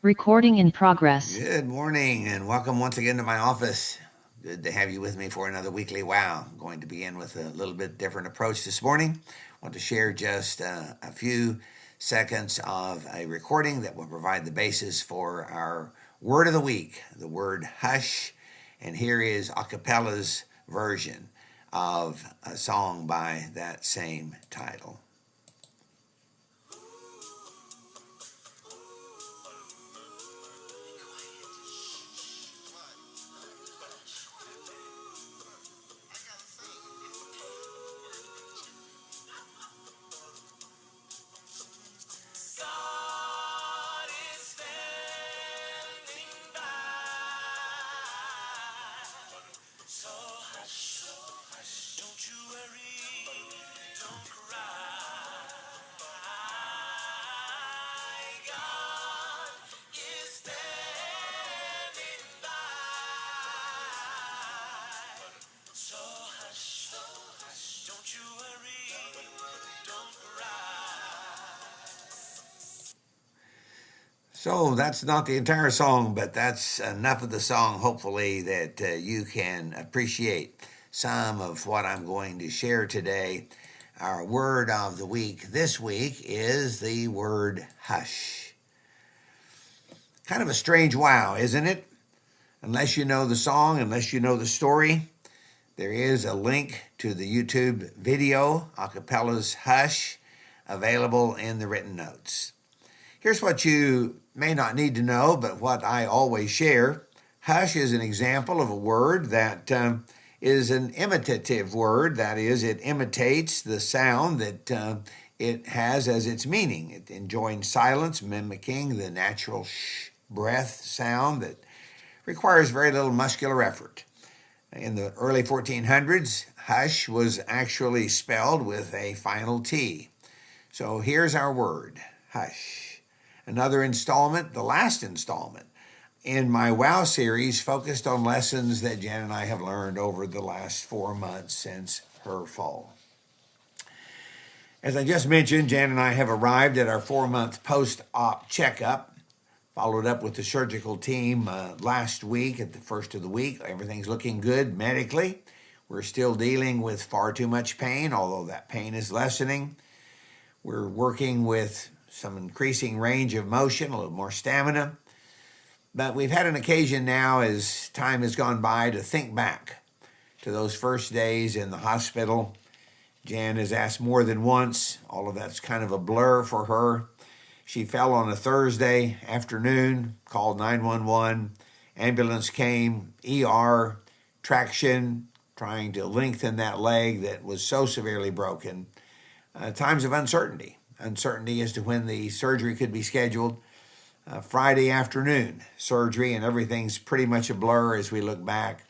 Recording in progress. Good morning and welcome once again to my office. Good to have you with me for another weekly wow. I'm going to begin with a little bit different approach this morning. I want to share just a few seconds of a recording that will provide the basis for our word of the week, the word hush. And here is Acapella's version of a song by that same title. So that's not the entire song, but that's enough of the song, hopefully, that you can appreciate some of what I'm going to share today. Our word of the week this week is the word hush. Kind of a strange wow, isn't it? Unless you know the song, unless you know the story, there is a link to the YouTube video, Acapella's Hush, available in the written notes. Here's what you may not need to know, but what I always share. Hush is an example of a word that is an imitative word. That is, it imitates the sound that it has as its meaning. It enjoins silence, mimicking the natural sh breath sound that requires very little muscular effort. In the early 1400s, hush was actually spelled with a final T. So here's our word, hush. Another installment, the last installment, in my WOW series focused on lessons that Jan and I have learned over the last 4 months since her fall. As I just mentioned, Jan and I have arrived at our 4-month post-op checkup, followed up with the surgical team last week at the first of the week. Everything's looking good medically. We're still dealing with far too much pain, although that pain is lessening. We're working with some increasing range of motion, a little more stamina. But we've had an occasion now as time has gone by to think back to those first days in the hospital. Jan has asked more than once. All of that's kind of a blur for her. She fell on a Thursday afternoon, called 911. Ambulance came, ER, traction, trying to lengthen that leg that was so severely broken. Times of uncertainty as to when the surgery could be scheduled. Friday afternoon surgery, and everything's pretty much a blur as we look back.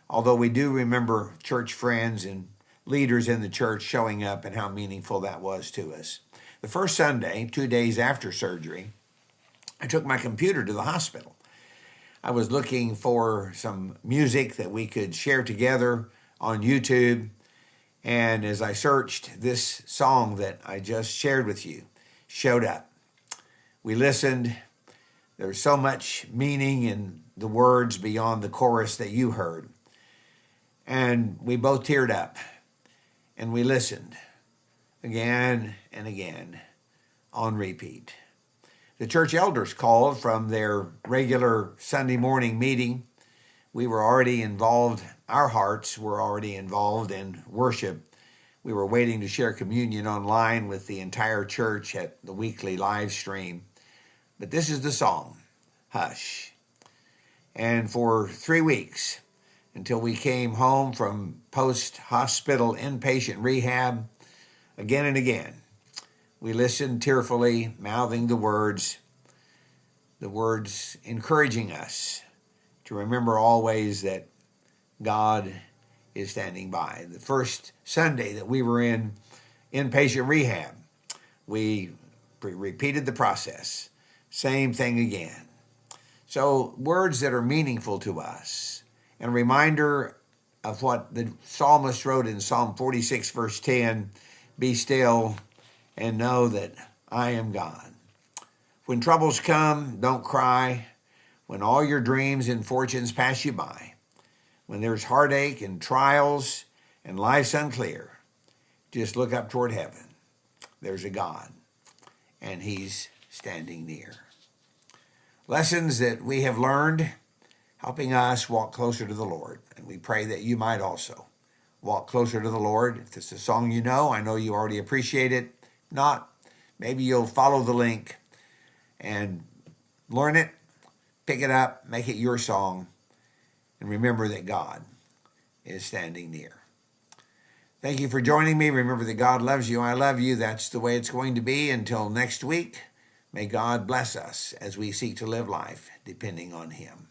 Although we do remember church friends and leaders in the church showing up and how meaningful that was to us. The first Sunday, 2 days after surgery, I took my computer to the hospital. I was looking for some music that we could share together on YouTube. And as I searched, this song that I just shared with you showed up. We listened. There's so much meaning in the words beyond the chorus that you heard. And we both teared up. And we listened again and again on repeat. The church elders called from their regular Sunday morning meeting. We were already involved, our hearts were already involved in worship. We were waiting to share communion online with the entire church at the weekly live stream. But this is the song, Hush. And for 3 weeks, until we came home from post-hospital inpatient rehab, again and again, we listened tearfully, mouthing the words encouraging us to remember always that God is standing by. The first Sunday that we were in inpatient rehab, we repeated the process. Same thing again. So words that are meaningful to us, and a reminder of what the psalmist wrote in Psalm 46, verse 10, be still and know that I am God. When troubles come, don't cry. When all your dreams and fortunes pass you by, when there's heartache and trials and life's unclear, just look up toward heaven. There's a God, and he's standing near. Lessons that we have learned, helping us walk closer to the Lord. And we pray that you might also walk closer to the Lord. If it's a song you know, I know you already appreciate it. If not, maybe you'll follow the link and learn it, pick it up, make it your song, and remember that God is standing near. Thank you for joining me. Remember that God loves you. I love you. That's the way it's going to be until next week. May God bless us as we seek to live life depending on him.